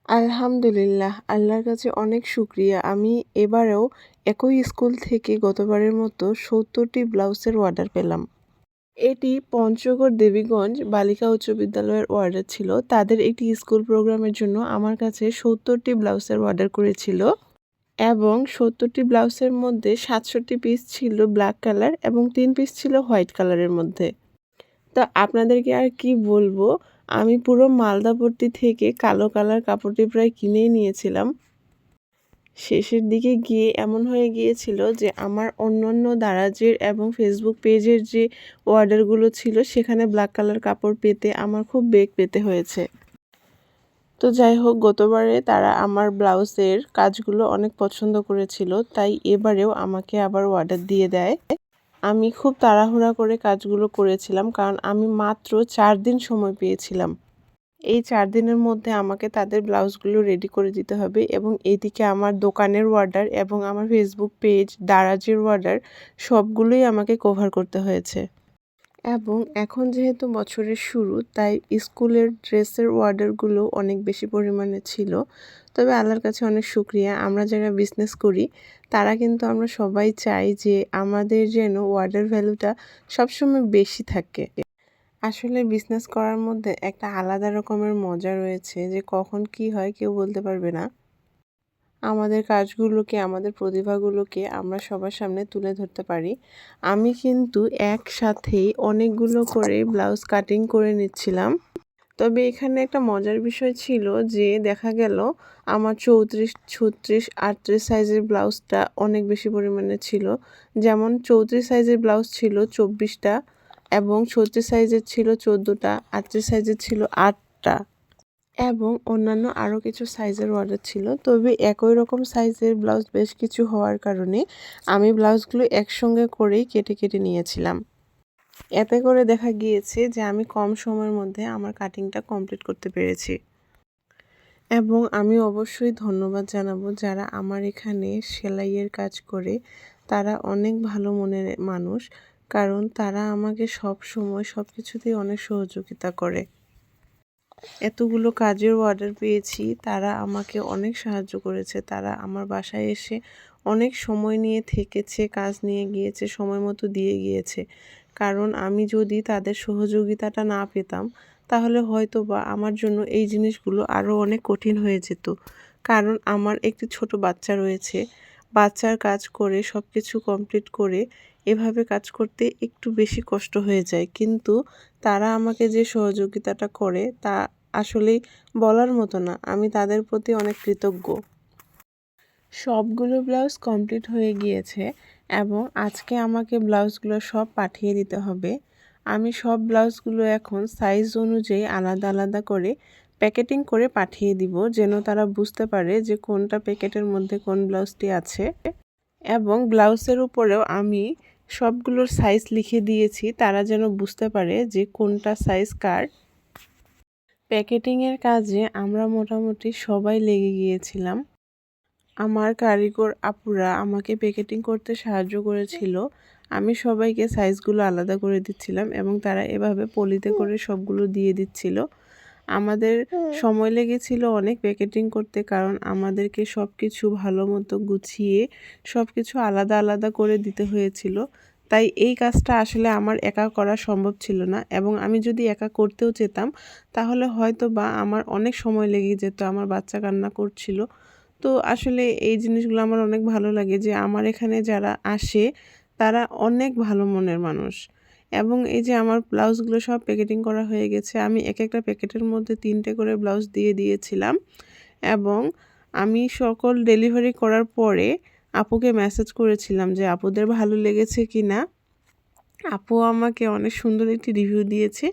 আলহামদুলিল্লাহ, আল্লাহর কাছে অনেক শুকরিয়া। আমি এবারেও একই স্কুল থেকে গতবারের মতো ৭০টি ব্লাউজের অর্ডার পেলাম। এটি পঞ্চগড় দেবীগঞ্জ বালিকা উচ্চ বিদ্যালয়ের অর্ডার ছিল। তাদের একটি স্কুল প্রোগ্রামের জন্য আমার কাছে ৭০টি ব্লাউজের অর্ডার করেছিল এবং ৭০টি ব্লাউজের মধ্যে ৬৭ পিস ছিল ব্ল্যাক কালার এবং ৩ পিস ছিল হোয়াইট কালারের মধ্যে। তো আপনাদেরকে আর কি বলবো, আমি পুরো মালদাপট্টি থেকে কালো কালার কাপড়টি প্রায় কিনেই নিয়েছিলাম। শেষের দিকে গিয়ে এমন হয়ে গিয়েছিল যে আমার অন্যান্য দারাজের এবং ফেসবুক পেজের যে অর্ডারগুলো ছিল সেখানে ব্ল্যাক কালার কাপড় পেতে আমার খুব বেগ পেতে হয়েছে। তো যাই হোক, গতবারে তারা আমার ব্লাউজের কাজগুলো অনেক পছন্দ করেছিল, তাই এবারেও আমাকে আবার অর্ডার দিয়ে দেয়। আমি খুব তাড়াহুড়া করে কাজগুলো করেছিলাম, কারণ আমি মাত্র 4 দিন সময় পেয়েছিলাম। এই 4 দিনের মধ্যে আমাকে তাদের ব্লাউজগুলো রেডি করে দিতে হবে এবং এইদিকে আমার দোকানের অর্ডার এবং আমার ফেসবুক পেজ, দারাজের অর্ডার সবগুলোই আমাকে কভার করতে হয়েছে। এবং এখন যেহেতু বছরের শুরু, তাই স্কুলের ড্রেসের অর্ডারগুলো অনেক বেশি পরিমাণে ছিল। তবে আল্লাহর কাছে অনেক শুকরিয়া, আমরা যারা বিজনেস করি তারা কিন্তু আমরা সবাই চাই যে আমাদের যেন অর্ডার ভ্যালুটা সবসময় বেশি থাকে। আসলে বিজনেস করার মধ্যে একটা আলাদা রকমের মজা রয়েছে, যে কখন কি হয় কেউ বলতে পারবে না। আমাদের কাজগুলোকে, আমাদের প্রতিভাগুলোকে আমরা সবার সামনে তুলে ধরতে পারি। আমি কিন্তু একসাথেই অনেকগুলো করে ব্লাউজ কাটিং করে নিচ্ছিলাম। তবে এখানে একটা মজার বিষয় ছিল যে দেখা গেল আমার 34, 36, 38 সাইজের ব্লাউজটা অনেক বেশি পরিমাণে ছিল। যেমন 34 সাইজের ব্লাউজ ছিল 24টা এবং 36 সাইজের ছিল 14টা, 38 সাইজের ছিল 8টা এবং অন্যান্য আরও কিছু সাইজের অর্ডার ছিল। তবে একই রকম সাইজের ব্লাউজ বেশ কিছু হওয়ার কারণে আমি ব্লাউজগুলো একসঙ্গে করেই কেটে কেটে নিয়েছিলাম। এতে করে দেখা গিয়েছে যে আমি কম সময়ের মধ্যে আমার কাটিংটা কমপ্লিট করতে পেরেছি। এবং আমি অবশ্যই ধন্যবাদ জানাবো যারা আমার এখানে সেলাইয়ের কাজ করে। তারা অনেক ভালো মনের মানুষ, কারণ তারা আমাকে সব সময় সব কিছুতেই অনেক সহযোগিতা করে। এতগুলো কাজের অর্ডার পেয়েছি, তারা আমাকে অনেক সাহায্য করেছে। তারা আমার বাসায় এসে অনেক সময় নিয়ে থেকেছে, কাজ নিয়ে গিয়েছে, সময় মতো দিয়ে গিয়েছে। কারণ আমি যদি তাদের সহযোগিতাটা না পেতাম তাহলে হয়তো বা আমার জন্য এই জিনিসগুলো আরও অনেক কঠিন হয়ে যেত। কারণ আমার একটি ছোট বাচ্চা রয়েছে। বাচ্চার কাজ করে সব কিছু কমপ্লিট করে এভাবে কাজ করতে একটু বেশি কষ্ট হয়ে যায়, কিন্তু তারা আমাকে যে সহযোগিতাটা করে তা আসলেই বলার মতো না। আমি তাদের প্রতি অনেক কৃতজ্ঞ। সবগুলো ব্লাউজ কমপ্লিট হয়ে গিয়েছে এবং আজকে আমাকে ব্লাউজগুলো সব পাঠিয়ে দিতে হবে। আমি সব ব্লাউজগুলো এখন সাইজ অনুযায়ী আলাদা আলাদা করে প্যাকেটিং করে পাঠিয়ে দিব, যেন তারা বুঝতে পারে যে কোনটা প্যাকেটের মধ্যে কোন ব্লাউজটি আছে। এবং ব্লাউজের উপরেও আমি সবগুলোর সাইজ লিখে দিয়েছি, তারা যেন বুঝতে পারে যে কোনটা সাইজ কার। প্যাকেটিংয়ের কাজে আমরা মোটামুটি সবাই লেগে গিয়েছিলাম। আমার কারিগর আপুরা আমাকে প্যাকেটিং করতে সাহায্য করেছিল। আমি সবাইকে সাইজগুলো আলাদা করে দিচ্ছিলাম এবং তারা এভাবে পলিতে করে সবগুলো দিয়ে দিচ্ছিল। আমাদের সময় লেগেছিল অনেক প্যাকেটিং করতে, কারণ আমাদেরকে সব কিছু ভালো মতো গুছিয়ে সব কিছু আলাদা আলাদা করে দিতে হয়েছিল। তাই এই কাজটা আসলে আমার একা করা সম্ভব ছিল না, এবং আমি যদি একা করতেও যেতাম তাহলে হয়তো বা আমার অনেক সময় লেগে যেত। আমার বাচ্চা কান্না করছিল। তো আসলে এই জিনিসগুলো আমার অনেক ভালো লাগে যে আমার এখানে যারা আসে তারা অনেক ভালো মনের মানুষ। এবং এই যে আমার ব্লাউজগুলো সব প্যাকেটিং করা হয়ে গেছে, আমি এক একটা প্যাকেটের মধ্যে 3টে করে ব্লাউজ দিয়ে দিয়েছিলাম। এবং আমি সকল ডেলিভারি করার পরে আপুকে মেসেজ করেছিলাম যে আপুদের ভালো লেগেছে কি না। আপু আমাকে অনেক সুন্দর একটি রিভিউ দিয়েছে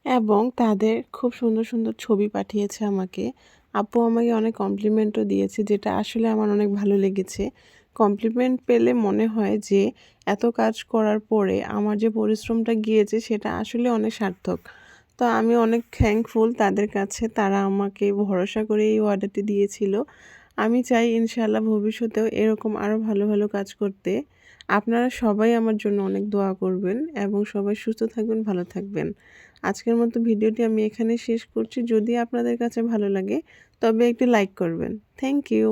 এবং তাদের খুব সুন্দর সুন্দর ছবি পাঠিয়েছে আমাকে। আপু আমাকে অনেক কমপ্লিমেন্টও দিয়েছে, যেটা আসলে আমার অনেক ভালো লেগেছে। কমপ্লিমেন্ট পেলে মনে হয় যে এত কাজ করার পরে আমার যে পরিশ্রমটা গিয়েছে সেটা আসলে অনেক সার্থক। তো আমি অনেক থ্যাঙ্কফুল তাদের কাছে, তারা আমাকে ভরসা করে এই অর্ডারটি দিয়েছিল। আমি চাই ইনশাআল্লাহ ভবিষ্যতেও এরকম আরও ভালো ভালো কাজ করতে। আপনারা সবাই আমার জন্য অনেক দোয়া করবেন এবং সবাই সুস্থ থাকবেন, ভালো থাকবেন। আজকের মতো ভিডিওটি আমি এখানে শেষ করছি। যদি আপনাদের কাছে ভালো লাগে তবে একটি লাইক করবেন। Thank you.